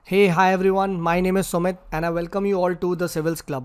Hey, hi everyone, my name is Sumit and I welcome you all to the Civils Club.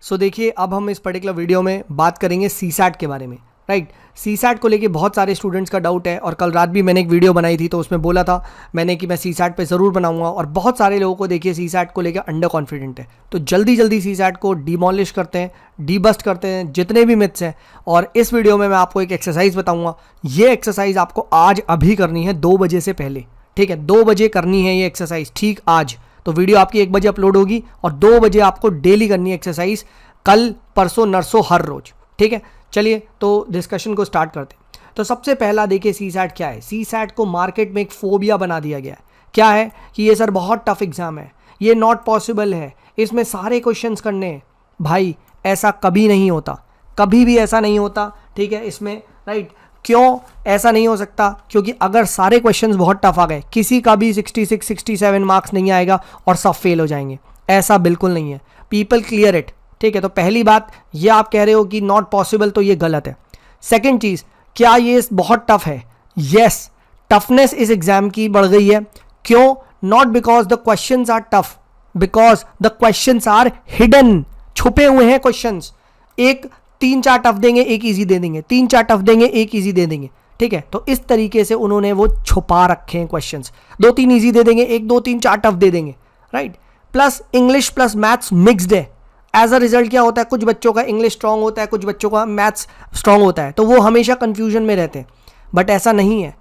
So देखिए, अब हम इस particular video में बात करेंगे सीसैट के बारे में, राइट। सीसैट को लेके बहुत सारे स्टूडेंट्स का डाउट है और कल रात भी मैंने एक वीडियो बनाई थी तो उसमें बोला था मैंने कि मैं सीसैट पे ज़रूर बनाऊंगा और बहुत सारे लोगों को देखिए सीसैट को लेकर अंडर कॉन्फिडेंट है। तो जल्दी जल्दी सीसैट को डिमोलिश करते हैं, डीबस्ट करते हैं जितने भी मिथ्स हैं। और इस वीडियो में मैं आपको एक एक्सरसाइज बताऊँगा। ये एक्सरसाइज आपको आज अभी करनी है 2 बजे से पहले, ठीक है। 2 बजे करनी है ये एक्सरसाइज, ठीक आज। तो वीडियो आपकी 1 बजे अपलोड होगी और 2 बजे आपको डेली करनी है एक्सरसाइज, कल परसों नरसों हर रोज, ठीक है। चलिए तो डिस्कशन को स्टार्ट करते हैं। तो सबसे पहला देखिए सीसैट क्या है। सीसैट को मार्केट में एक फोबिया बना दिया गया है। क्या है कि ये सर बहुत टफ एग्जाम है, ये नॉट पॉसिबल है, इसमें सारे क्वेश्चंस करने हैं। भाई ऐसा कभी नहीं होता, कभी भी ऐसा नहीं होता, ठीक है। इसमें राइट क्यों ऐसा नहीं हो सकता? क्योंकि अगर सारे क्वेश्चंस बहुत टफ आ गए, किसी का भी 66 67 मार्क्स नहीं आएगा और सब फेल हो जाएंगे, ऐसा बिल्कुल नहीं है। पीपल क्लियर इट, ठीक है। तो पहली बात, ये आप कह रहे हो कि नॉट पॉसिबल, तो ये गलत है। सेकंड चीज, क्या ये बहुत टफ है? यस, टफनेस इस एग्जाम की बढ़ गई है। क्यों? Not because the questions are tough, because the questions are hidden, छुपे हुए हैं क्वेश्चंस। एक 3-4 टफ देंगे, एक इजी दे देंगे, 3-4 टफ देंगे, एक इजी दे देंगे, ठीक है। तो इस तरीके से उन्होंने वो छुपा रखे हैं क्वेश्चंस। 2-3 इजी दे देंगे, 1-2-3-4 टफ दे देंगे, right. Plus English plus maths mixed है। एज अ रिजल्ट क्या होता है, कुछ बच्चों का इंग्लिश स्ट्रांग होता है, कुछ बच्चों का मैथ्स स्ट्रांग होता है, तो वो हमेशा कंफ्यूजन में रहते हैं। बट ऐसा नहीं है।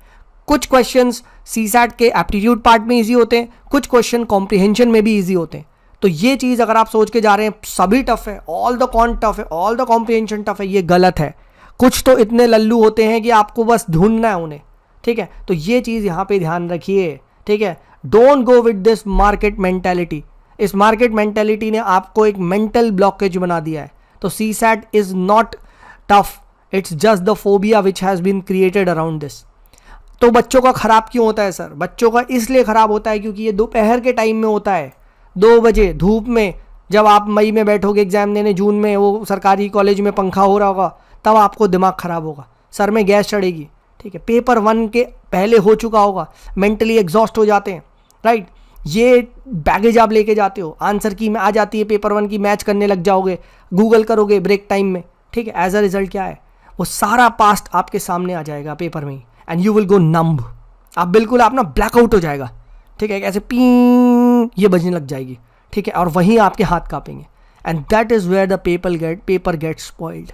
कुछ क्वेश्चंस सीसैट के एप्टीट्यूड पार्ट में इजी होते हैं, कुछ क्वेश्चन कॉम्प्रिहेंशन में भी इजी होते हैं। तो ये चीज़ अगर आप सोच के जा रहे हैं सभी टफ है, ऑल द कॉन टफ है, ऑल द कॉम्प्रिहेंशन टफ है, ये गलत है। कुछ तो इतने लल्लू होते हैं कि आपको बस ढूंढना है उन्हें, ठीक है। तो ये चीज़ यहाँ पे ध्यान रखिए, ठीक है। Don't go with this market mentality. इस मार्केट मेंटेलिटी ने आपको एक मेंटल ब्लॉकेज बना दिया है। तो CSAT is not tough, it's just the phobia which has been created around this. तो बच्चों का खराब क्यों होता है सर? बच्चों का इसलिए खराब होता है क्योंकि ये दोपहर के टाइम में होता है, 2 बजे धूप में। जब आप मई में बैठोगे एग्जाम देने, जून में वो सरकारी कॉलेज में पंखा हो रहा होगा, तब आपको दिमाग खराब होगा, सर में गैस चढ़ेगी, ठीक है। पेपर 1 के पहले हो चुका होगा, मेंटली एग्जॉस्ट हो जाते हैं, राइट। ये बैगेज आप लेके जाते हो, आंसर की में आ जाती है पेपर 1 की, मैच करने लग जाओगे, गूगल करोगे ब्रेक टाइम में, ठीक है। एज अ रिजल्ट क्या है, वो सारा पास्ट आपके सामने आ जाएगा पेपर में ही, एंड यू विल गो नंब। आप बिल्कुल आप ना ब्लैकआउट हो जाएगा, ठीक है। ऐसे पीं ये बजने लग जाएगी, ठीक है, और वहीं आपके हाथ कांपेंगे। And that is where the paper get spoiled,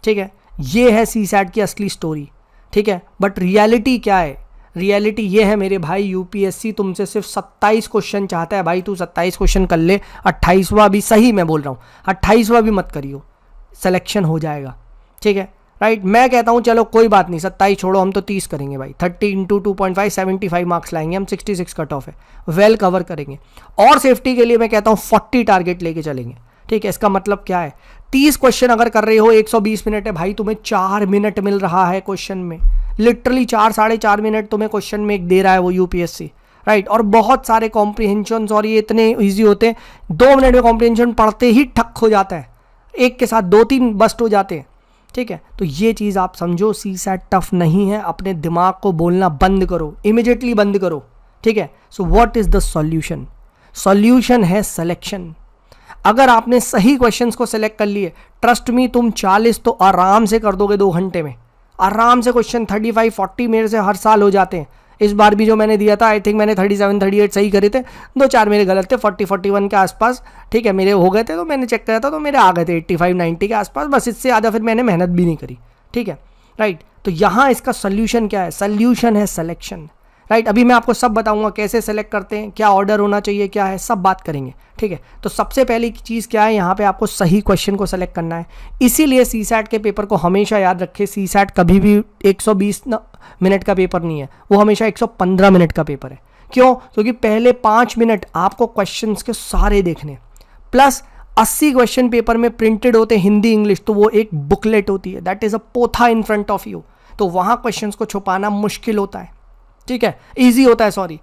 ठीक है। ये है सीसैट की असली स्टोरी, ठीक है। बट रियलिटी क्या है? रियलिटी ये है मेरे भाई, यूपीएससी तुमसे सिर्फ 27 क्वेश्चन चाहता है। भाई तू 27 क्वेश्चन कर ले, 28वां भी, सही मैं बोल रहा हूँ, 28वां भी मत करियो, सिलेक्शन हो जाएगा, ठीक है, राइट। मैं कहता हूँ चलो कोई बात नहीं, 27 छोड़ो, हम तो 30 करेंगे भाई। 30 × 2.5 75 मार्क्स लाएंगे हम, 66 कट ऑफ है, वेल कवर करेंगे। और सेफ्टी के लिए मैं कहता हूँ 40 टारगेट लेके चलेंगे, ठीक है। इसका मतलब क्या है, 30 क्वेश्चन अगर कर रहे हो, 120 मिनट है भाई, तुम्हें 4 मिनट मिल रहा है क्वेश्चन में, लिटरली 4-4.5 मिनट तुम्हें क्वेश्चन में एक दे रहा है वो यूपीएससी, राइट। और बहुत सारे कॉम्प्रिहेंशन, और ये इतने ईजी होते हैं, 2 मिनट में कॉम्प्रिहेंशन पढ़ते ही ठक हो जाता है, एक के साथ 2-3 बस्ट हो जाते हैं, ठीक है। तो ये चीज़ आप समझो, सीसैट टफ नहीं है। अपने दिमाग को बोलना बंद करो, इमिडिएटली बंद करो, ठीक है। So what is the solution? Solution है सिलेक्शन। अगर आपने सही क्वेश्चंस को सिलेक्ट कर लिए, ट्रस्ट मी, तुम 40 तो आराम से कर दोगे 2 घंटे में, आराम से। क्वेश्चन 35-40 मेरे से हर साल हो जाते हैं। इस बार भी जो मैंने दिया था, आई थिंक मैंने 37-38 सही करे थे, 2-4 मेरे गलत थे, 40-41 के आसपास, ठीक है, मेरे हो गए थे। तो मैंने चेक करा था तो मेरे आ गए थे 85-90 के आसपास, बस इससे ज़्यादा फिर मैंने मेहनत भी नहीं करी, ठीक है, राइट। तो यहाँ इसका सोल्यूशन क्या है? सोल्यूशन है सिलेक्शन, राइट। अभी मैं आपको सब बताऊंगा कैसे सेलेक्ट करते हैं, क्या ऑर्डर होना चाहिए, क्या है, सब बात करेंगे, ठीक है। तो सबसे पहली चीज़ क्या है, यहाँ पे आपको सही क्वेश्चन को सेलेक्ट करना है। इसीलिए सीसैट के पेपर को हमेशा याद रखें, सीसैट कभी भी 120 मिनट का पेपर नहीं है, वो हमेशा 115 मिनट का पेपर है। क्यों? क्योंकि पहले 5 मिनट आपको क्वेश्चंस के सारे देखने, प्लस 80 क्वेश्चन पेपर में प्रिंटेड होते हैं हिंदी इंग्लिश, तो वो एक बुकलेट होती है, दैट इज़ अ पोथा इन फ्रंट ऑफ यू। तो वहाँ क्वेश्चंस को छुपाना मुश्किल होता है, ठीक है, ईजी होता है, सॉरी,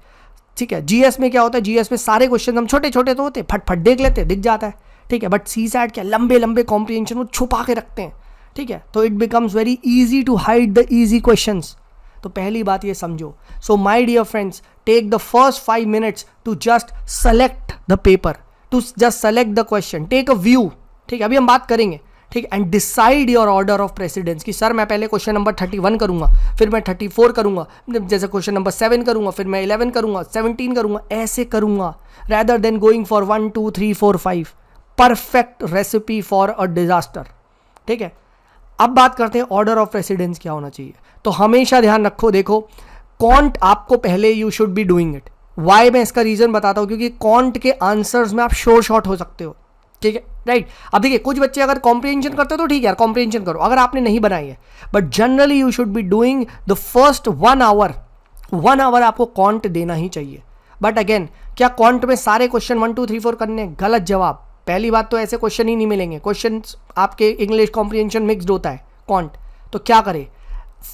ठीक है। जीएस में क्या होता है, जीएस में सारे क्वेश्चन हम छोटे छोटे तो होते, फटफट देख लेते, दिख जाता है, ठीक है। बट सीसैट क्या, लंबे लंबे कॉम्प्रिहेंशन वो छुपा के रखते हैं, ठीक है। तो it becomes very easy to hide the easy questions. तो पहली बात ये समझो. So my dear friends, take the first 5 minutes to just select the paper, to just select the question, take a view. ठीक है, अभी हम बात करेंगे. ठीक, and decide your order of precedence कि सर मैं पहले क्वेश्चन नंबर 31 करूंगा, फिर मैं 34 करूंगा, जैसे क्वेश्चन नंबर 7 करूंगा, फिर मैं 11 करूंगा, 17 करूंगा, ऐसे करूंगा, rather than going for 1 2 3 4 5. Perfect recipe for a disaster. ठीक है, अब बात करते हैं ऑर्डर ऑफ प्रेसिडेंस क्या होना चाहिए. तो हमेशा ध्यान रखो, देखो कॉन्ट आपको पहले you should be doing it. Why मैं इसका रीजन बताता हूं, क्योंकि कॉन्ट के आंसर्स में आप श्योर शॉट हो सकते हो. ठीक है, राइट. अब देखिए कुछ बच्चे अगर कॉम्प्रिहेंशन करते हो तो ठीक है, कॉम्प्रिहेंशन करो अगर आपने नहीं बनाई है, but generally you should be doing the first 1 hour. 1 hour आपको कॉन्ट देना ही चाहिए. बट अगेन, क्या कॉन्ट में सारे क्वेश्चन 1 2 3 4 करने? गलत जवाब. पहली बात तो ऐसे क्वेश्चन ही नहीं मिलेंगे. क्वेश्चन आपके इंग्लिश कॉम्प्रिहेंशन मिक्स्ड होता है कॉन्ट. तो क्या करें?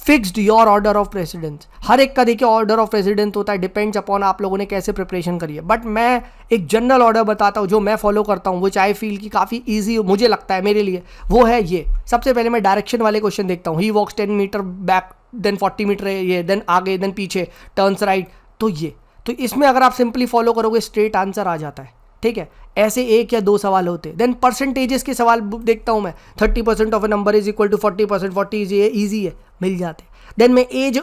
Fixed your order of precedence. हर एक का देखिए ऑर्डर ऑफ प्रेसिडेंस होता है, डिपेंड्स अपॉन आप लोगों ने कैसे प्रिपरेशन करी है. बट मैं एक जनरल ऑर्डर बताता हूँ जो मैं फॉलो करता हूँ, वो आई फील कि काफ़ी ईजी मुझे लगता है मेरे लिए. वो है ये, सबसे पहले मैं डायरेक्शन वाले क्वेश्चन देखता हूँ. ही वॉक्स 10 मीटर बैक, देन 40 मीटर है ये, देन आगे, देन पीछे, टर्न्स राइट. तो ये, तो इसमें अगर आप सिंपली फॉलो करोगे स्ट्रेट आंसर आ जाता है. ठीक है, ऐसे 1 या 2 सवाल होते हैं. देन परसेंटेजेस के सवाल देखता हूँ मैं. 30% of a number is equal to 40%, 40 easy है, मिल जाते. देन मैं एज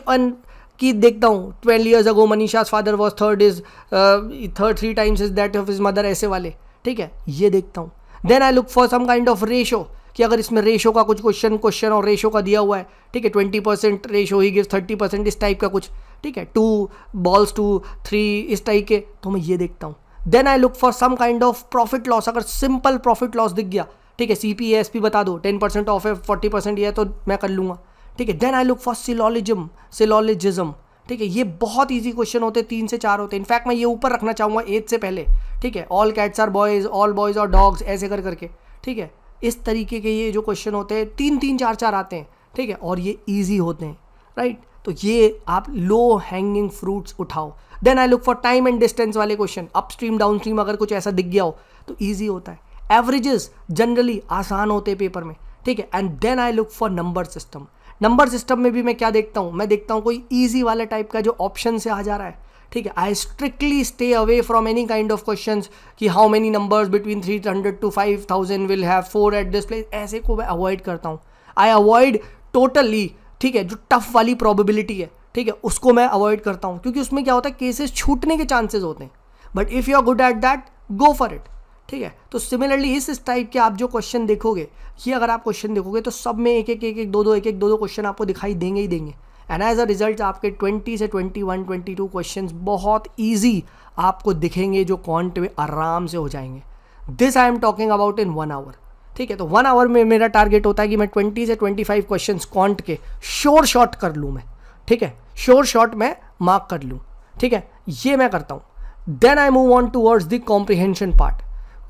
की देखता हूँ. 12 years ago मनीषा's father was third 3 times is that of his mother, ऐसे वाले. ठीक है, ये देखता हूँ. Then I look for some kind of ratio, कि अगर इसमें रेशो का कुछ क्वेश्चन और रेशो का दिया हुआ है. ठीक है, 20% रेशो ही गिव्स 30%, इस टाइप का कुछ. ठीक है, 2 balls to 3, इस टाइप के, तो मैं ये देखता हूँ. Then I look for some kind of profit loss. अगर सिंपल प्रॉफिट लॉस दिख गया, ठीक है, CPASP बता दो, 10% ऑफ है, 40% ये है, तो मैं कर लूँगा. ठीक है, then I look for syllogism. ठीक है, ये बहुत ईजी क्वेश्चन होते हैं, 3 से 4 होते हैं. इनफैक्ट मैं ये ऊपर रखना चाहूँगा 8 से पहले. ठीक है, all cats are boys, all boys are dogs, ऐसे करके. ठीक है, इस तरीके के ये जो क्वेश्चन होते हैं 3 4 4 आते हैं. ठीक है, और ये ईजी होते हैं, राइट. तो ये आप लो हैंगिंग फ्रूट्स उठाओ. Then I look for time and distance वाले क्वेश्चन, अपस्ट्रीम डाउनस्ट्रीम अगर कुछ ऐसा दिख गया हो तो ईजी होता है. एवरेजेस जनरली आसान होते हैं पेपर में. ठीक है, and then I look for number system. Number system में भी मैं क्या देखता हूँ, मैं देखता हूँ कोई ईजी वाला टाइप का जो ऑप्शन से आ जा रहा है. ठीक है, I strictly stay away from any kind of questions कि how many numbers between 300 to 5000 will have 4 at this place, ऐसे को मैं अवॉइड करता हूँ. I avoid totally. ठीक है, जो टफ वाली प्रोबेबिलिटी है, ठीक है, उसको मैं अवॉइड करता हूँ, क्योंकि उसमें क्या होता है, केसेस छूटने के चांसेस होते हैं. But if you are good at that, go for it. ठीक है, तो सिमिलरली इस टाइप के आप जो क्वेश्चन देखोगे, ये अगर आप क्वेश्चन देखोगे तो सब में एक एक दो दो क्वेश्चन आपको दिखाई देंगे ही देंगे. एंड एज अ रिजल्ट आपके 20 से 21 22 क्वेश्चन बहुत ईजी आपको दिखेंगे, जो क्वांट में आराम से हो जाएंगे. This I am talking about in 1 hour. ठीक है, तो 1 hour में मेरा टारगेट होता है कि मैं 20 से 25 क्वेश्चन क्वांट के श्योर शॉट कर लूँ मैं. ठीक है, श्योर शॉट मैं मार्क कर लूँ. ठीक है, ये मैं करता हूँ. Then I move on towards the comprehension part.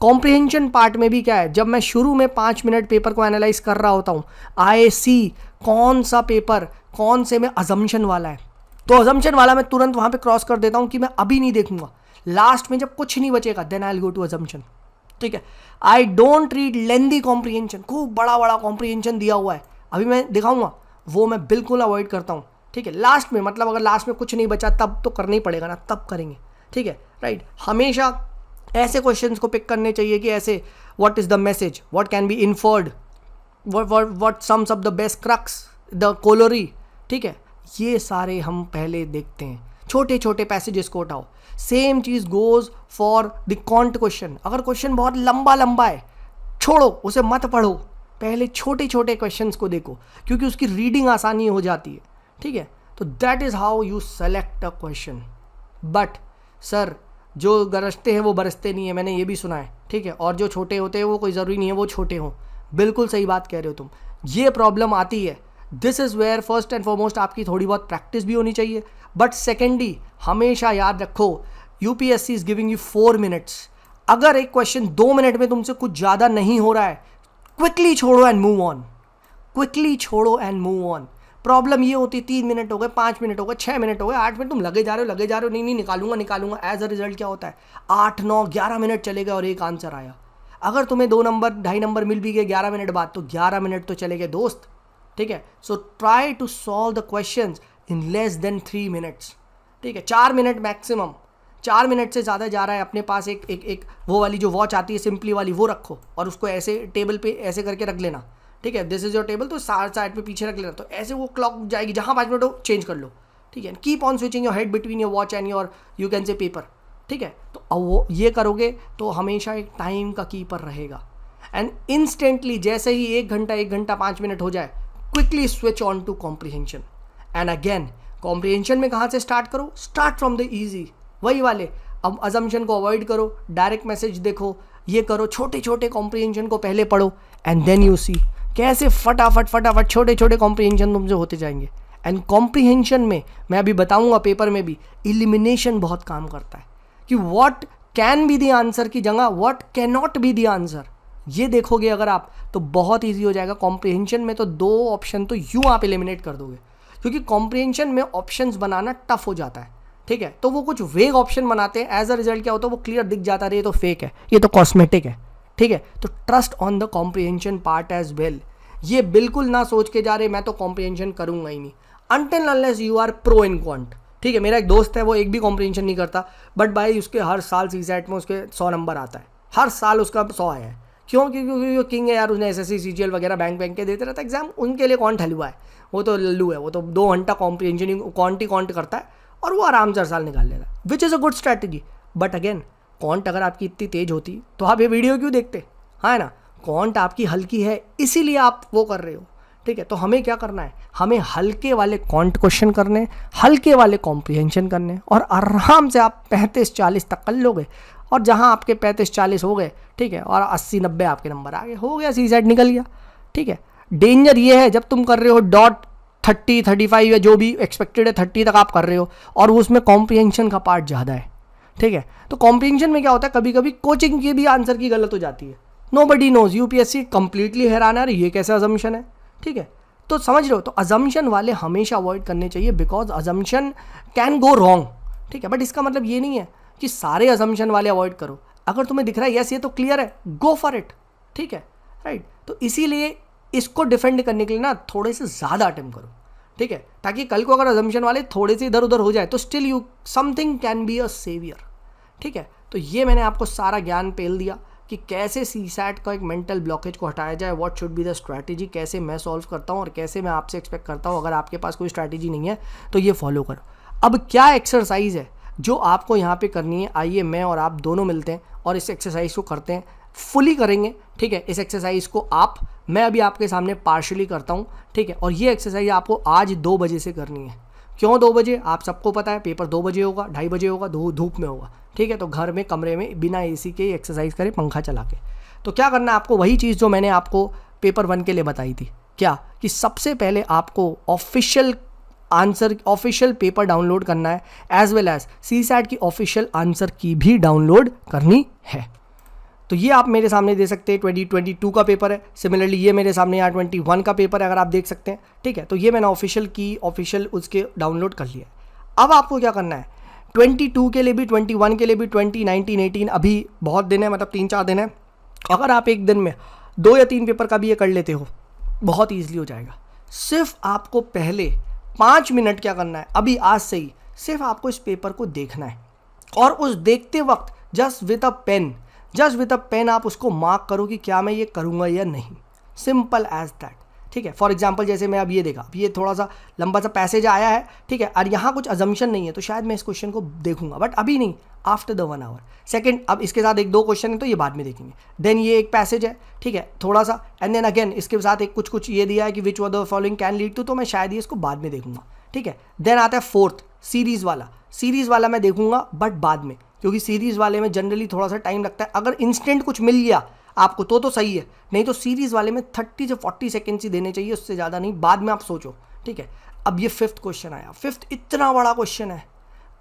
Comprehension part में भी क्या है, जब मैं शुरू में 5 मिनट पेपर को एनालाइज कर रहा होता हूँ, आई सी कौन सा पेपर कौन से में अजम्पशन वाला है, तो अजम्पशन वाला मैं तुरंत वहाँ पे क्रॉस कर देता हूँ कि मैं अभी नहीं देखूंगा. लास्ट में जब कुछ नहीं बचेगा, then I will go to assumption. ठीक है, I don't read lengthy comprehension, खूब बड़ा बड़ा कॉम्प्रिहेंशन दिया हुआ है, अभी मैं दिखाऊंगा, वो मैं बिल्कुल अवॉइड करता हूँ. ठीक है, लास्ट में, मतलब अगर लास्ट में कुछ नहीं बचा तब तो करना ही पड़ेगा ना, तब करेंगे. ठीक है, राइट. हमेशा ऐसे क्वेश्चंस को पिक करने चाहिए कि ऐसे, what is the message, what can be inferred, what sums up the best crux, the corollary. ठीक है, ये सारे हम पहले देखते हैं. छोटे छोटे पैसेजेस को उठाओ. Same cheese goes for the can't question. अगर क्वेश्चन बहुत लंबा है, छोड़ो उसे, मत पढ़ो, पहले छोटे छोटे क्वेश्चंस को देखो, क्योंकि उसकी रीडिंग आसानी हो जाती है. ठीक है, तो that is how you select a question. But sir जो गरजते हैं वो बरसते नहीं है, मैंने ये भी सुना है. ठीक है, और जो छोटे होते हैं वो कोई ज़रूरी नहीं है वो छोटे हों. बिल्कुल सही बात कह रहे हो तुम, ये प्रॉब्लम आती है. This is where first and foremost आपकी थोड़ी बहुत प्रैक्टिस भी होनी चाहिए. बट सेकेंडली हमेशा याद रखो, UPSC is giving you 4 minutes. अगर एक क्वेश्चन 2 मिनट में तुमसे कुछ ज़्यादा नहीं हो रहा है, क्विकली छोड़ो एंड मूव ऑन. क्विकली छोड़ो एंड मूव ऑन. प्रॉब्लम ये होती है 3 मिनट हो गए, 5 मिनट हो गए, 6 मिनट हो गए, 8 मिनट तुम लगे जा रहे हो, नहीं निकालूंगा. एज अ रिजल्ट क्या होता है, 8 9 11 मिनट चले गए और एक आंसर आया. अगर तुम्हें 2 नंबर 2.5 नंबर मिल भी गए 11 मिनट बाद, तो 11 मिनट तो चले गए दोस्त. ठीक है, so try to solve the questions in less than 3 minutes, ठीक है, 4 मिनट मैक्सिमम। 4 मिनट से ज़्यादा जा रहा है, अपने पास एक वो वाली जो वॉच आती है सिंपली वाली, वो रखो और उसको ऐसे टेबल पे ऐसे करके रख लेना, ठीक है, दिस इज योर टेबल, तो साइड पे पीछे रख लेना, तो ऐसे वो क्लॉक जाएगी, जहाँ 5 मिनट हो चेंज कर लो, ठीक है। Keep on switching your head between your watch and your you can say paper, ठीक है। तो अब वो ये करोगे तो हमेशा एक टाइम का कीपर रहेगा, एंड इंस्टेंटली जैसे ही 1 घंटा 5 मिनट हो जाए, quickly switch on to comprehension. And again comprehension में कहाँ से स्टार्ट करो, स्टार्ट फ्रॉम द ईजी, वही वाले। अब अजम्पशन को अवॉइड करो, डायरेक्ट मैसेज देखो, ये करो, छोटे छोटे कॉम्प्रिहेंशन को पहले पढ़ो, एंड देन यू सी कैसे फटाफट छोटे छोटे कॉम्प्रिहेंशन तुमसे होते जाएंगे। एंड कॉम्प्रिहेंशन में मैं अभी बताऊंगा पेपर में भी, इलिमिनेशन बहुत काम करता है कि what can be the answer की जगह what can not be the answer, ये देखोगे अगर आप तो बहुत ईजी हो जाएगा। कॉम्प्रिहेंशन में तो 2 ऑप्शन तो यूँ आप एलिमिनेट कर दोगे, क्योंकि कॉम्प्रिहेंशन में ऑप्शंस बनाना टफ हो जाता है, ठीक है। तो वो कुछ वेग ऑप्शन बनाते हैं, एज अ रिजल्ट क्या होता है, वो क्लियर दिख जाता है, ये तो फेक है, ये तो कॉस्मेटिक है, ठीक है। तो trust on the comprehension part as well. ये बिल्कुल ना सोच के जा रहे मैं तो कॉम्प्रिहेंशन करूंगा ही नहीं, until unless you are pro in quant, ठीक है। मेरा एक दोस्त है, वो एक भी कॉम्प्रिहेंशन नहीं करता, बट भाई उसके हर साल सीसैट में उसके 100 नंबर आता है, हर साल उसका 100 आया है। क्यों? क्योंकि वो किंग है यार, उसने एसएससी सीजीएल वगैरह बैंक के देते रहता है एग्जाम, उनके लिए कौन हलवा है, वो तो लल्लू है, वो तो 2 घंटा कॉम्प्रिहेंशन कॉन्ट करता है और वो आराम से हर साल निकाल लेता है, which is a good strategy. But again can't अगर आपकी इतनी तेज होती तो आप ये वीडियो क्यों देखते, हाँ ना। कॉन्ट आपकी हल्की है इसीलिए आप वो कर रहे हो, ठीक है। तो हमें क्या करना है, हमें हल्के वाले कॉन्ट क्वेश्चन करने, हल्के वाले कॉम्प्रिहेंशन करने, और आराम से आप 35-40 तक कर लोगे। और जहाँ आपके 35-40 हो गए, ठीक है, और 80-90 आपके नंबर आ गए, हो गया, सीसैट निकल गया, ठीक है। डेंजर ये है जब तुम कर रहे हो डॉट 30-35 या जो भी एक्सपेक्टेड है 30 तक आप कर रहे हो, और उसमें कॉम्प्रिहेंशन का पार्ट ज़्यादा है, ठीक है। तो कॉम्प्रिहेंशन में क्या होता है, कभी कभी कोचिंग की भी आंसर की गलत हो जाती है, नोबडी नोज, यूपीएससी कंप्लीटली हैरान है, ये कैसे अजम्पशन है, ठीक है। तो समझ रहे हो, तो अजम्पशन वाले हमेशा अवॉइड करने चाहिए, because assumption can go wrong, ठीक है। बट इसका मतलब ये नहीं है कि सारे अजम्पशन वाले अवॉइड करो, अगर तुम्हें दिख रहा है यस ये तो क्लियर है, गो फॉर इट, ठीक है, राइट। तो इसीलिए इसको डिफेंड करने के लिए ना थोड़े से ज़्यादा अटेम्प्ट करो, ठीक है, ताकि कल को अगर अजम्पशन वाले थोड़े से इधर उधर हो जाए तो still you something can be a saviour, ठीक है। तो ये मैंने आपको सारा ज्ञान पेल दिया कि कैसे सीसैट का एक मेंटल ब्लॉकेज को हटाया जाए, what should be the strategy, कैसे मैं सॉल्व करता हूँ और कैसे मैं आपसे एक्सपेक्ट करता हूँ। अगर आपके पास कोई स्ट्रैटेजी नहीं है तो ये फॉलो करो। अब क्या एक्सरसाइज है जो आपको यहाँ पे करनी है, आइए मैं और आप दोनों मिलते हैं और इस एक्सरसाइज को करते हैं, फुली करेंगे, ठीक है। इस एक्सरसाइज को मैं अभी आपके सामने पार्शली करता हूँ, ठीक है। और ये एक्सरसाइज आपको आज 2 बजे से करनी है। क्यों 2 बजे? आप सबको पता है पेपर 2 बजे होगा, 2:30 बजे होगा, धूप में होगा, ठीक है। तो घर में कमरे में बिना एसी के एक्सरसाइज करें, पंखा चला के। तो क्या करना है आपको, वही चीज़ जो मैंने आपको पेपर 1 के लिए बताई थी, क्या कि सबसे पहले आपको ऑफिशियल पेपर डाउनलोड करना है, एज वेल एज सीसैट की ऑफिशियल आंसर की भी डाउनलोड करनी है। तो ये आप मेरे सामने दे सकते हैं, 2022 का पेपर है। सिमिलरली ये मेरे सामने यहाँ 21 का पेपर है, अगर आप देख सकते हैं, ठीक है। तो ये मैंने ऑफिशियल उसके डाउनलोड कर लिया। अब आपको क्या करना है, 22 के लिए भी, 21 के लिए भी, 2019, 18 अभी बहुत दिन है, मतलब 3-4 दिन है। अगर आप एक दिन में 2 या 3 पेपर का भी ये कर लेते हो, बहुत ईजिली हो जाएगा। सिर्फ आपको पहले 5 मिनट क्या करना है, अभी आज से ही सिर्फ आपको इस पेपर को देखना है, और उस देखते वक्त जस्ट विद अ पेन आप उसको मार्क करो कि क्या मैं ये करूँगा या नहीं, सिंपल एज दैट, ठीक है। फॉर एग्जाम्पल जैसे मैं अब ये देखा, अब ये थोड़ा सा लंबा सा पैसेज आया है, ठीक है, और यहाँ कुछ अजम्पशन नहीं है, तो शायद मैं इस क्वेश्चन को देखूंगा, बट अभी नहीं, आफ्टर द 1 आवर। सेकंड, अब इसके साथ 1-2 क्वेश्चन है तो ये बाद में देखेंगे। देन ये एक पैसेज है, ठीक है, थोड़ा सा, एंड देन अगेन इसके साथ एक कुछ ये दिया है कि which one the following can lead to, तो मैं शायद ये इसको बाद में देखूंगा, ठीक है। देन आता है 4th सीरीज़ वाला मैं देखूंगा, बट बाद में, क्योंकि सीरीज़ वाले में जनरली थोड़ा सा टाइम लगता है। अगर इंस्टेंट कुछ मिल गया आपको तो सही है, नहीं तो सीरीज़ वाले में 30 से 40 सेकेंड्स ही देने चाहिए, उससे ज़्यादा नहीं, बाद में आप सोचो, ठीक है। अब ये 5th क्वेश्चन आया, 5th इतना बड़ा क्वेश्चन है,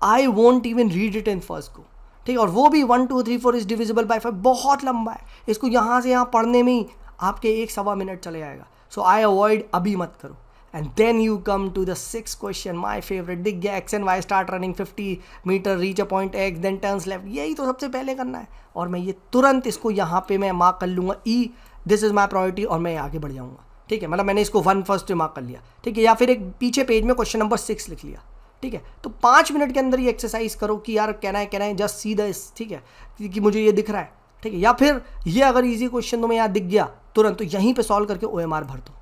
I won't even read it in first go, ठीक है। और वो भी 1 2 3 4 इज डिविजिबल बाय 5, बहुत लंबा है, इसको यहाँ से यहाँ पढ़ने में ही आपके 1-1.25 मिनट चले जाएगा। सो आई अवॉइड, अभी मत करो। And then you come to the 6th question, my favorite, दिख गया x and y, start running 50 metre, reach a point x, then turns left, यही तो सबसे पहले करना है। और मैं ये तुरंत इसको यहाँ पे मैं मार्क कर लूँगा, E, this is my priority, और मैं आगे बढ़ जाऊँगा, ठीक है, मतलब मैंने इसको 1 फर्स्ट मार्क कर लिया, ठीक है, या फिर एक पीछे पेज में क्वेश्चन नंबर 6 लिख लिया, ठीक है। तो 5 मिनट के अंदर ये एक्सरसाइज करो कि यार कहना है जस्ट सी दिस, ठीक है, कि मुझे ये दिख रहा है, ठीक है, या फिर ये अगर इजी क्वेश्चन तुम्हें यहाँ दिख गया तुरंत, तो यहीं पे सॉल्व करके OMR भर दो,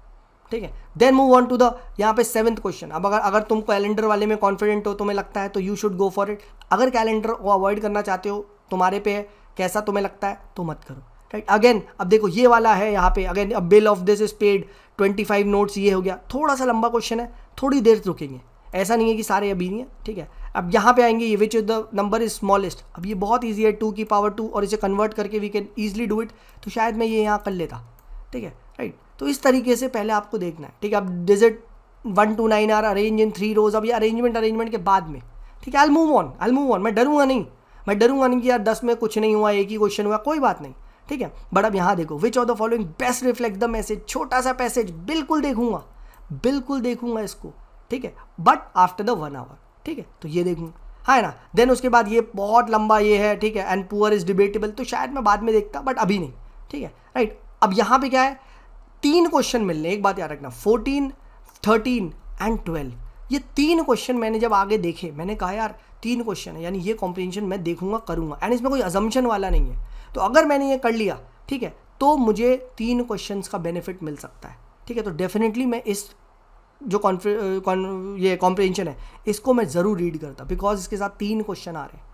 ठीक है। Then move on to the यहाँ पे 7th क्वेश्चन। अब अगर तुम कैलेंडर वाले में कॉन्फिडेंट हो, तुम्हें लगता है, तो you should go for it. अगर कैलेंडर को अवॉइड करना चाहते हो, तुम्हारे पे कैसा तुम्हें लगता है, तो मत करो, राइट। अगेन अब देखो ये वाला है यहाँ पे, अगेन अब bill of this is paid 25 notes, ये हो गया, थोड़ा सा लंबा क्वेश्चन है, थोड़ी देर रुकेंगे, ऐसा नहीं है कि सारे अभी नहीं है, ठीक है। अब यहाँ पे आएंगे, ये which the number is smallest. अब ये बहुत ईजी है, 2 की पावर 2, और इसे कन्वर्ट करके we can easily do it, तो शायद मैं ये यहाँ कर लेता, ठीक है, राइट। तो इस तरीके से पहले आपको देखना है, ठीक है। अब digit 1 to 9 are arrange in 3 rows. अब ये अरेंजमेंट के बाद में, ठीक है, आई मूव ऑन, मैं डरूंगा नहीं कि यार 10 में कुछ नहीं हुआ, एक ही क्वेश्चन हुआ, कोई बात नहीं, ठीक है। बट अब यहाँ देखो, which of the following best reflect the message, छोटा सा पैसेज, बिल्कुल देखूंगा इसको, ठीक है, बट आफ्टर द 1 आवर, ठीक है, तो ये देखूंगा, हाँ है ना। देन उसके बाद ये बहुत लंबा ये है, ठीक है, एंड पुअर इज डिबेटेबल, तो शायद मैं बाद में देखता, बट अभी नहीं, ठीक है, राइट। अब यहाँ पे क्या है, 3 क्वेश्चन मिलने, एक बात याद रखना, 14, 13 एंड 12, ये 3 क्वेश्चन मैंने जब आगे देखे, मैंने कहा यार 3 क्वेश्चन है, यानी ये कॉम्प्रिहेंशन मैं देखूंगा, करूंगा, एंड इसमें कोई अजम्पशन वाला नहीं है। तो अगर मैंने ये कर लिया, ठीक है, तो मुझे 3 क्वेश्चंस का बेनिफिट मिल सकता है, ठीक है। तो डेफिनेटली मैं इस जो ये कॉम्प्रिहेंशन है, इसको मैं ज़रूर रीड करता, बिकॉज इसके साथ 3 क्वेश्चन आ रहे हैं,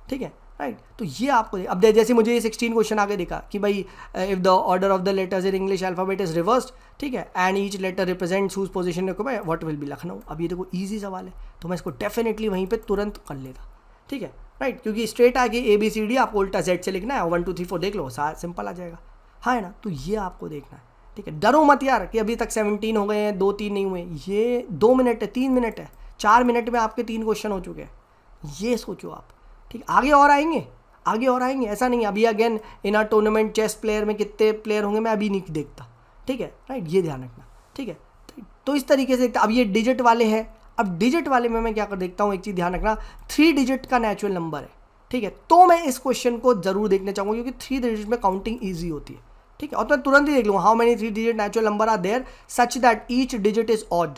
ठीक है, राइट। तो ये आपको अब जैसे मुझे ये 16 क्वेश्चन आगे देखा कि भाई if the order of the letters in English alphabet is reversed, ठीक है, and each letter represents whose position what will be Lucknow. अब ये देखो ईजी सवाल है, तो मैं इसको डेफिनेटली वहीं पे तुरंत कर लेता, ठीक है, राइट, क्योंकि स्ट्रेट आगे ABCD आपको उल्टा Z से लिखना है, 1 2 3 4 देख लो, सिंपल आ जाएगा, हाँ है ना। तो ये आपको देखना है, ठीक है। डरो मत यार कि अभी तक 17 हो गए हैं, 2-3 नहीं हुए, ये 2 मिनट है, 3 मिनट है, 4 मिनट में आपके 3 क्वेश्चन हो चुके हैं, ये सोचो आप, ठीक है। आगे और आएंगे, ऐसा नहीं। अभी again in a tournament chess player में कितने प्लेयर होंगे मैं अभी नहीं देखता, ठीक है, राइट, ये ध्यान रखना, ठीक है। तो इस तरीके से देखता। अब ये डिजिट वाले हैं, अब डिजिट वाले में मैं क्या कर देखता हूँ, एक चीज़ ध्यान रखना, 3 डिजिट का नेचुरल नंबर है, ठीक है, तो मैं इस क्वेश्चन को जरूर देखना चाहूँगा, क्योंकि 3 डिजिट में काउंटिंग ईजी होती है, ठीक है। और तो मैं तुरंत ही देख लूँगा how many 3 digit natural number are there such that each digit is odd,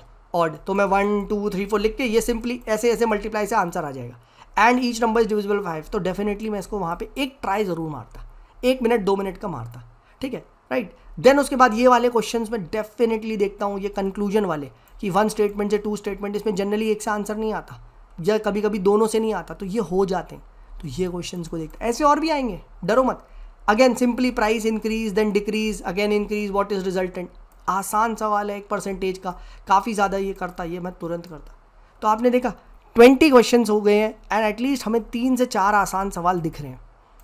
तो मैं 1 2 3 4 लिख के ये सिंपली ऐसे मल्टीप्लाई से आंसर आ जाएगा, and each number is divisible 5, तो डेफिनेटली मैं इसको वहाँ पे एक ट्राई ज़रूर मारता, 1 मिनट 2 मिनट का मारता, ठीक है, राइट। देन उसके बाद ये वाले क्वेश्चंस में डेफिनेटली देखता हूँ, ये कंक्लूजन वाले कि 1 स्टेटमेंट से 2 स्टेटमेंट, इसमें जनरली एक से आंसर नहीं आता, या कभी कभी दोनों से नहीं आता, तो ये हो जाते हैं, तो ये क्वेश्चंस को देखता। ऐसे और भी आएंगे, डरो मत। Again simply price increase then decrease again increase, what is resultant, आसान सवाल है, 1% का, काफ़ी ज़्यादा ये करता, ये मैं तुरंत करता। तो आपने देखा 20 क्वेश्चंस हो गए हैं, एंड एटलीस्ट हमें 3 से 4 आसान सवाल दिख रहे हैं,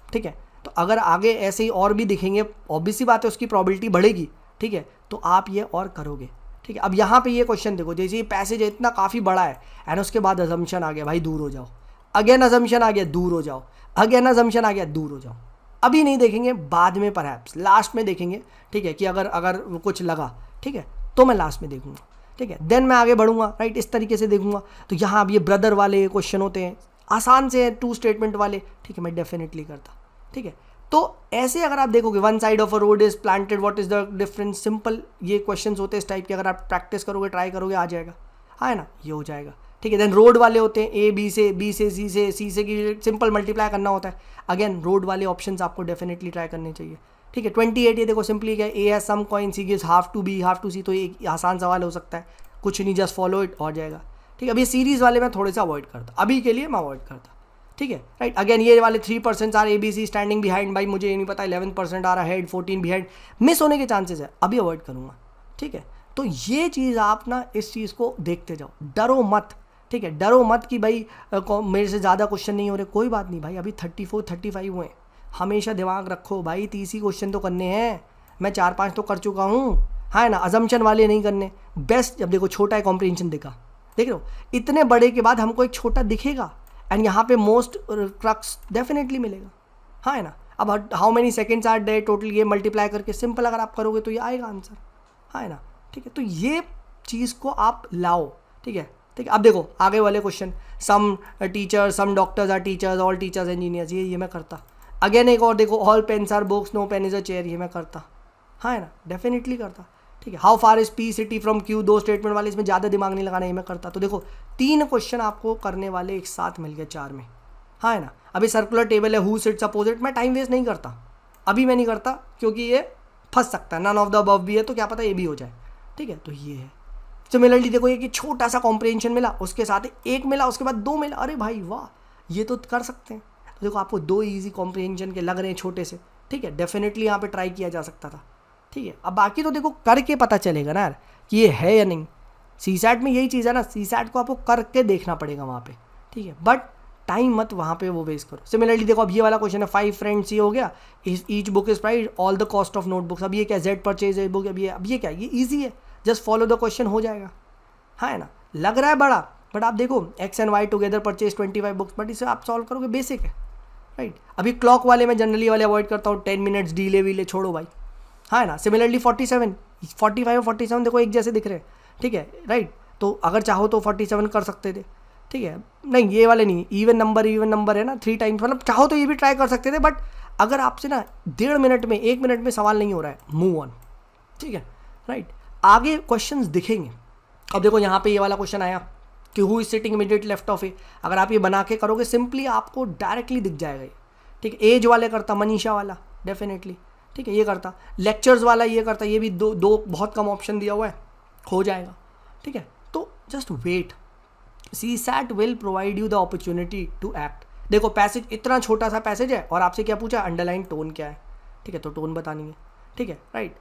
ठीक है। तो अगर आगे ऐसे ही और भी दिखेंगे, ऑब्वियसली बात है उसकी प्रोबेबिलिटी बढ़ेगी, ठीक है, तो आप ये और करोगे, ठीक है। अब यहाँ पे ये क्वेश्चन देखो, जैसे ये पैसेज है इतना काफ़ी बड़ा है, एंड उसके बाद अजम्पशन आ गया, भाई दूर हो जाओ, अगेन अजम्पशन आ गया, दूर हो जाओ, अगेन अजम्पशन आ गया, दूर हो जाओ। अभी नहीं देखेंगे, बाद में परहैप्स लास्ट में देखेंगे, ठीक है, कि अगर कुछ लगा, ठीक है, तो मैं लास्ट में देखूंगा, ठीक है। देन मैं आगे बढ़ूंगा, राइट, इस तरीके से देखूंगा। तो यहाँ अब ये ब्रदर वाले क्वेश्चन होते हैं, आसान से हैं, 2 स्टेटमेंट वाले, ठीक है, मैं डेफिनेटली करता, ठीक है। तो ऐसे अगर आप देखोगे, 1 side of a road is planted, what is the difference, simple ये क्वेश्चंस होते हैं इस टाइप के, अगर आप प्रैक्टिस करोगे, ट्राई करोगे, आ जाएगा, हाँ है ना, ये हो जाएगा, ठीक है। देन रोड वाले होते हैं A B से, B से C से की सिंपल मल्टीप्लाई करना होता है, अगेन रोड वाले ऑप्शंस आपको डेफिनेटली ट्राई करने चाहिए, ठीक है। 28 ये देखो सिंपली क्या है, A has some coin, C gives half to B half to C, तो एक आसान सवाल हो सकता है, कुछ नहीं, जस्ट फॉलो इट, हो जाएगा, ठीक है। अब ये सीरीज़ वाले मैं थोड़े से अवॉइड करता, अभी के लिए मैं अवॉइड करता, ठीक है, राइट। अगेन ये वाले 3% आर ABC स्टैंडिंग बिहाइंड, भाई मुझे ये नहीं पता 11% आ रहा है, 14 बिहाइंड, मिस होने के चांसेस है, अभी अवॉइड करूँगा, ठीक है। तो ये चीज़ आप ना इस चीज़ को देखते जाओ, डरो मत, ठीक है, डरो मत कि भाई मेरे से ज़्यादा क्वेश्चन नहीं हो रहे, कोई बात नहीं भाई, अभी 34 35 हुए, हमेशा दिमाग रखो भाई 30 ही क्वेश्चन तो करने हैं, मैं 4-5 तो कर चुका हूँ, हाँ ना, अजम्पशन वाले नहीं करने। बेस्ट, जब देखो छोटा है कॉम्प्रिहेंशन दिखा, देख लो इतने बड़े के बाद हमको एक छोटा दिखेगा, एंड यहाँ पे मोस्ट क्रक्स डेफिनेटली मिलेगा, हाँ है ना। अब how many seconds are day total, ये मल्टीप्लाई करके सिंपल अगर आप करोगे तो ये आएगा आंसर, हाँ है ना, ठीक है। तो ये चीज़ को आप लाओ, ठीक है, ठीक है। अब देखो आगे वाले question, some teacher, some doctors are teachers, all teachers engineers, ये मैं करता। अगेन एक और देखो, all pens are books, no pen is a chair, ये मैं करता, हाँ है ना, डेफिनेटली करता, ठीक ठीक है। How far is P city from Q, 2 statement वाले, इसमें ज़्यादा दिमाग नहीं लगाना, ये मैं करता। तो देखो 3 क्वेश्चन आपको करने वाले एक साथ मिल गए 4 में, हाँ है ना। अभी सर्कुलर टेबल है, हु सिट्स अपोजिट, मैं टाइम वेस्ट नहीं करता, अभी मैं नहीं करता क्योंकि ये फंस सकता है, नन ऑफ द अबव भी है तो क्या पता ये भी हो जाए, ठीक है। तो ये है। सिमिलरली देखो ये कि छोटा सा कॉम्प्रिहेंशन मिला, उसके साथ 1 मिला, उसके बाद 2 मिला, अरे भाई वाह, ये तो कर सकते हैं। तो देखो आपको 2 ईजी कॉम्प्रिहेंशन के लग रहे हैं छोटे से, ठीक है, डेफिनेटली यहाँ पे ट्राई किया जा सकता था, ठीक है। अब बाकी तो देखो करके पता चलेगा ना यार कि ये है या नहीं। सीसैट में यही चीज़ है ना, सीसैट को आपको करके देखना पड़ेगा वहाँ पे, ठीक है, बट टाइम मत वहाँ पे वो वेस्ट करो। सिमिलरली देखो अब ये वाला क्वेश्चन है, 5 फ्रेंड्स, ये हो गया, each book is price all the cost of notebooks. अब ये क्या, जेड परचेज है बुक, अब ये क्या, ये ईजी है, जस्ट फॉलो द क्वेश्चन, हो जाएगा, हाँ है ना। लग रहा है बड़ा, बट आप देखो X and Y together purchase 25 books, but इसे आप सॉल्व करोगे, बेसिक है, राइट। अभी क्लॉक वाले मैं जनरली वाले अवॉइड करता हूँ, 10 मिनट्स डीले वीले छोड़ो भाई, हाँ है ना। सिमिलरली 47, 45 और 47 देखो एक जैसे दिख रहे हैं, ठीक है, राइट। तो अगर चाहो तो 47 कर सकते थे, ठीक है, नहीं ये वाले नहीं, इवन नंबर है ना 3 टाइम्स, मतलब चाहो तो ये भी ट्राई कर सकते थे, बट अगर आपसे ना 1.5 मिनट में 1 मिनट में सवाल नहीं हो रहा है, मूव ऑन, ठीक है, राइट। आगे क्वेश्चंस दिखेंगे। अब देखो यहाँ पे ये वाला क्वेश्चन आया कि who is sitting immediate left of A, अगर आप ये बना के करोगे सिंपली आपको डायरेक्टली दिख जाएगा ये, ठीक है। एज वाले करता मनीषा वाला डेफिनेटली, ठीक है, ये करता। लेक्चर्स वाला ये करता, ये भी दो बहुत कम ऑप्शन दिया हुआ है, हो जाएगा, ठीक है। तो just wait, CSAT will provide you the opportunity to act. देखो पैसेज इतना छोटा सा पैसेज है और आपसे क्या पूछा, अंडरलाइन टोन क्या है, ठीक है, तो टोन बतानी है, ठीक है, राइट,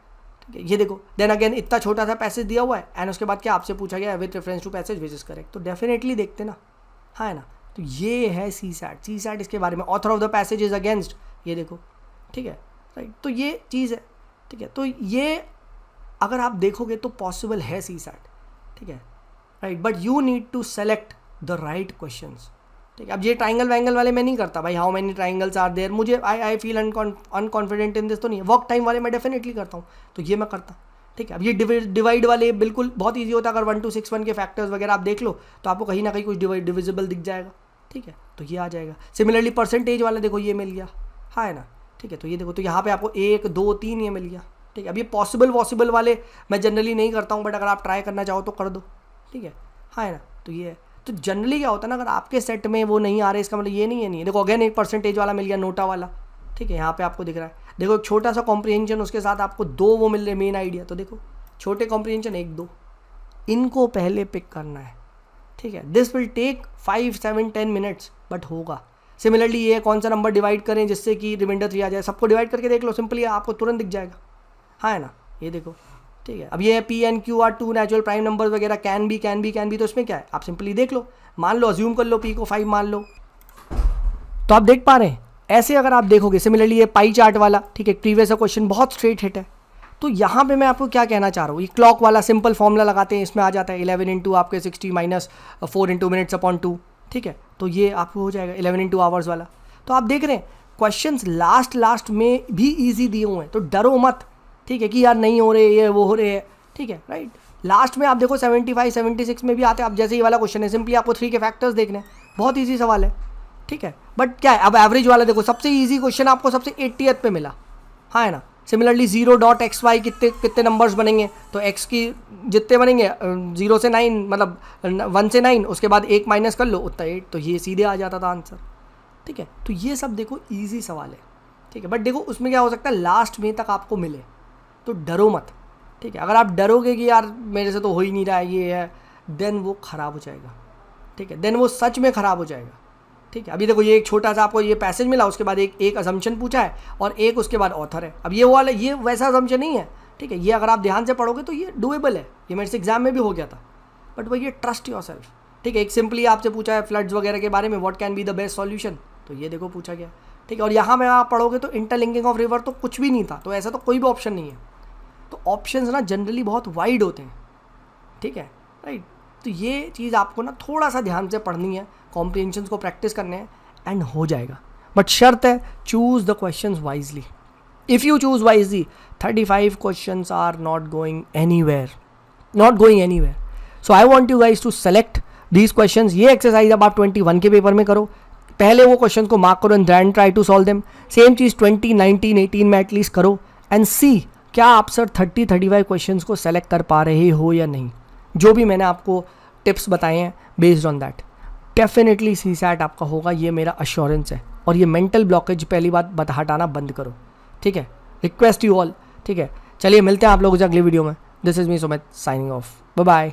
ठीक है। ये देखो देन अगेन इतना छोटा सा पैसेज दिया हुआ है एंड उसके बाद क्या आपसे पूछा गया है, with reference to passage which is correct, तो डेफिनेटली देखते ना, हाँ है ना। तो ये है सीसैट इसके बारे में, author of the passage is against, ये देखो, ठीक है, राइट। तो ये चीज़ है, ठीक है। तो ये अगर आप देखोगे तो पॉसिबल है सीसैट, ठीक है, right, but you need to select the right questions, ठीक है। अब ये ट्राइंगल वैंगल वाले मैं नहीं करता भाई, how many triangles are there, मुझे I feel unconfident in this तो नहीं है। वर्क टाइम वाले मैं डेफिनेटली करता हूँ, तो ये मैं करता, ठीक है। अब ये डिवाइड वाले बिल्कुल बहुत ईजी होता है, अगर 1 to 6 1 के फैक्टर्स वगैरह आप देख लो तो आपको कहीं ना कहीं कुछ डिविजिबल दिख जाएगा, ठीक है, तो ये आ जाएगा। सिमिलरली परसेंटेज वाला देखो ये मिल गया, हाँ है ना, ठीक है। तो ये देखो, तो यहाँ पे आपको 1 2 3 ये मिल गया, ठीक है। अब ये पॉसिबल वाले मैं जनरली नहीं करता हूँ, बट अगर आप ट्राई करना चाहो तो कर दो, ठीक है, हाँ है ना। तो ये है, तो जनरली क्या होता है ना, अगर आपके सेट में वो नहीं आ रहे इसका मतलब ये नहीं है। देखो अगेन एक परसेंटेज वाला मिल गया, नोटा वाला, ठीक है, यहाँ पे आपको दिख रहा है। देखो एक छोटा सा कॉम्प्रिहेंशन, उसके साथ आपको 2 वो मिल रहे मेन आइडिया, तो देखो छोटे कॉम्प्रिहेंशन 1 2, इनको पहले पिक करना है, ठीक है। This will take 5 7 10 minutes, but होगा। सिमिलरली ये कौन सा नंबर डिवाइड करें जिससे कि रिमाइंडर 3 आ जाए, सबको डिवाइड करके देख लो, सिंपली आपको तुरंत दिख जाएगा, हाँ है ना। ये देखो, ठीक है। अब ये P N Q are 2 natural prime number वगैरह, कैन बी, तो इसमें क्या है, आप सिंपली देख लो, मान लो अज्यूम कर लो पी को 5 मान लो, तो आप देख पा रहे हैं। ऐसे अगर आप देखोगे सिमिलरली ये पाई चार्ट वाला, ठीक है, प्रीवियस क्वेश्चन बहुत स्ट्रेट हिट है। तो यहाँ पे मैं आपको क्या कहना चाह रहा हूँ, ये क्लॉक वाला सिंपल फॉर्मूला लगाते हैं, इसमें आ जाता है 11 इंटू आपके 60 माइनस 4 इंटू मिनट्स अपॉन 2, ठीक है। तो ये आपको हो जाएगा 11 इंटू आवर्स वाला। तो आप देख रहे हैं क्वेश्चंस लास्ट में भी ईजी दिए हुए हैं, तो डरो मत, ठीक है, कि यार नहीं हो रहे, ये वो हो रहे हैं, ठीक है, राइट। लास्ट में आप देखो 75 76 में भी आते हैं। अब जैसे ये वाला क्वेश्चन है, सिंपली आपको 3 के फैक्टर्स देखने हैं, बहुत ईजी सवाल है, ठीक है। बट क्या है, अब एवरेज वाला देखो, सबसे ईजी क्वेश्चन आपको सबसे 80th पे मिला, हाँ है ना। सिमिलरली 0.xy कितने नंबर्स बनेंगे, तो x की जितने बनेंगे 0 से 9, मतलब 1 से 9, उसके बाद 1 माइनस कर लो उतना 8, तो ये सीधे आ जाता था आंसर, ठीक है। तो ये सब देखो ईजी सवाल है, ठीक है। बट देखो उसमें क्या हो सकता है, लास्ट में तक आपको मिले, तो डरो मत, ठीक है। अगर आप डरोगे कि यार मेरे से तो हो ही नहीं रहा है, ये है, देन वो ख़राब हो जाएगा, ठीक है, देन वो सच में ख़राब हो जाएगा, ठीक है। अभी देखो ये एक छोटा सा आपको ये पैसेज मिला, उसके बाद एक असम्पशन पूछा है और एक उसके बाद ऑथर है। अब ये वाला ये वैसा असम्पशन नहीं है, ठीक है, ये अगर आप ध्यान से पढ़ोगे तो ये डूएबल है, ये मेरे से एग्जाम में भी हो गया था। बट वही ये ट्रस्ट योरसेल्फ, ठीक है। एक सिंपली आपसे पूछा है फ्लड्स वगैरह के बारे में, what can be the best solution, तो ये देखो पूछा गया, ठीक है। और यहाँ में आप पढ़ोगे तो इंटरलिंकिंग ऑफ रिवर तो कुछ भी नहीं था, तो ऐसा तो कोई भी ऑप्शन नहीं है। तो ऑप्शंस ना जनरली बहुत वाइड होते हैं, ठीक है, राइट। तो ये चीज़ आपको ना थोड़ा सा ध्यान से पढ़नी है, कॉम्प्रिहेंशंस को प्रैक्टिस करने हैं, एंड हो जाएगा। बट शर्त है, choose the questions wisely. If you choose wisely 35 questions are not going anywhere, so I want you guys to select these questions. ये एक्सरसाइज अब आप 21 के पेपर में करो, पहले वो क्वेश्चन को मार्क करो and then try to solve them. Same चीज़ 20 19 18 में एटलीस्ट करो एंड सी क्या आप सर 30-35 क्वेश्चंस को सेलेक्ट कर पा रहे हो या नहीं। जो भी मैंने आपको टिप्स बताए हैं based on that definitely CSAT आपका होगा, ये मेरा अश्योरेंस है। और ये मेंटल ब्लॉकेज पहली बात हटाना बंद करो, ठीक है। रिक्वेस्ट यू ऑल, ठीक है। चलिए मिलते हैं आप लोगों से अगली वीडियो में। This is me Sumit signing off, bye bye.